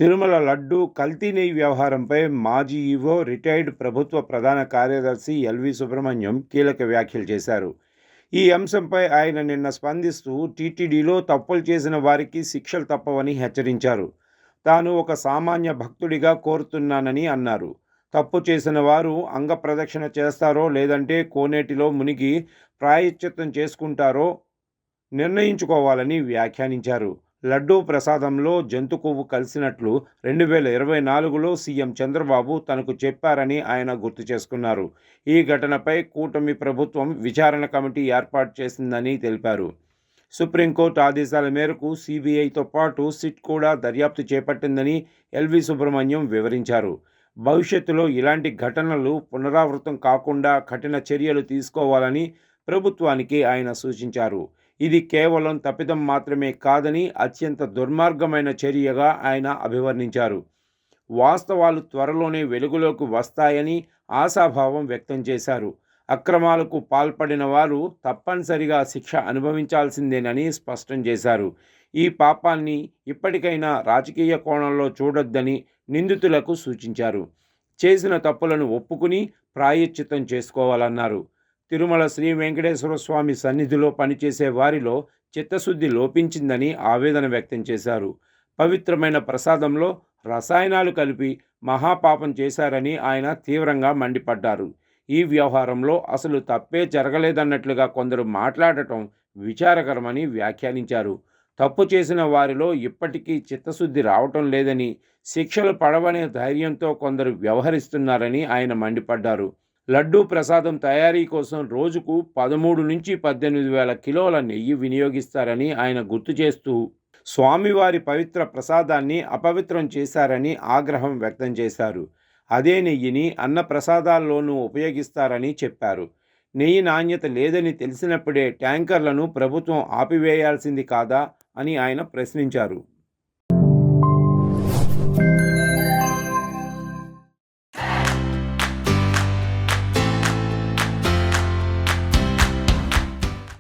తిరుమల లడ్డూ కల్తీ నెయ్యి వ్యవహారంపై మాజీ ఈవో, రిటైర్డ్ ప్రభుత్వ ప్రధాన కార్యదర్శి ఎల్వి సుబ్రహ్మణ్యం కీలక వ్యాఖ్యలు చేశారు. ఈ అంశంపై ఆయన నిన్న స్పందిస్తూ టీటీడీలో తప్పులు చేసిన వారికి శిక్షలు తప్పవని హెచ్చరించారు. తాను ఒక సామాన్య భక్తుడిగా కోరుతున్నానని అన్నారు. తప్పు చేసిన వారు అంగప్రదక్షిణ చేస్తారో లేదంటే కోనేటిలో మునిగి ప్రాయశ్చిత్తం చేసుకుంటారో నిర్ణయించుకోవాలని వ్యాఖ్యానించారు. లడ్డూ ప్రసాదంలో జంతు కొవ్వు కలిసినట్లు 2024లో సీఎం చంద్రబాబు తనకు చెప్పారని ఆయన గుర్తు చేసుకున్నారు. ఈ ఘటనపై కూటమి ప్రభుత్వం విచారణ కమిటీ ఏర్పాటు చేసిందని తెలిపారు. సుప్రీంకోర్టు ఆదేశాల మేరకు సిబిఐతో పాటు సిట్ కూడా దర్యాప్తు చేపట్టిందని ఎల్వి సుబ్రహ్మణ్యం వివరించారు. భవిష్యత్తులో ఇలాంటి ఘటనలు పునరావృతం కాకుండా కఠిన చర్యలు తీసుకోవాలని ప్రభుత్వానికి ఆయన సూచించారు. ఇది కేవలం తప్పిదం మాత్రమే కాదని అత్యంత దుర్మార్గమైన చర్యగా ఆయన అభివర్ణించారు. వాస్తవాలు త్వరలోనే వెలుగులోకి వస్తాయని ఆశాభావం వ్యక్తం చేశారు. అక్రమాలకు పాల్పడిన వారు తప్పనిసరిగా శిక్ష అనుభవించాల్సిందేనని స్పష్టం చేశారు. ఈ పాపాన్ని ఇప్పటికైనా రాజకీయ కోణంలో చూడొద్దని నిందితులకు సూచించారు. చేసిన తప్పులను ఒప్పుకుని ప్రాయశ్చిత్తం చేసుకోవాలన్నారు. తిరుమల శ్రీ వెంకటేశ్వర స్వామి సన్నిధిలో పనిచేసే వారిలో చిత్తశుద్ధి లోపించిందని ఆవేదన వ్యక్తం చేశారు. పవిత్రమైన ప్రసాదంలో రసాయనాలు కలిపి మహాపాపం చేశారని ఆయన తీవ్రంగా మండిపడ్డారు. ఈ వ్యవహారంలో అసలు తప్పే జరగలేదన్నట్లుగా కొందరు మాట్లాడటం విచారకరమని వ్యాఖ్యానించారు. తప్పు చేసిన వారిలో ఇప్పటికీ చిత్తశుద్ధి రావటం లేదని, శిక్షలు పడవనే ధైర్యంతో కొందరు వ్యవహరిస్తున్నారని ఆయన మండిపడ్డారు. లడ్డూ ప్రసాదం తయారీ కోసం రోజుకు 13 నుంచి 18 వేల కిలోల నెయ్యి వినియోగిస్తారని ఆయన గుర్తు చేస్తూ స్వామివారి పవిత్ర ప్రసాదాన్ని అపవిత్రం చేశారని ఆగ్రహం వ్యక్తం చేశారు. అదే నెయ్యిని అన్న ప్రసాదాల్లోనూ ఉపయోగిస్తారని చెప్పారు. నెయ్యి నాణ్యత లేదని తెలిసినప్పుడే ట్యాంకర్లను ప్రభుత్వం ఆపివేయాల్సింది కాదా అని ఆయన ప్రశ్నించారు.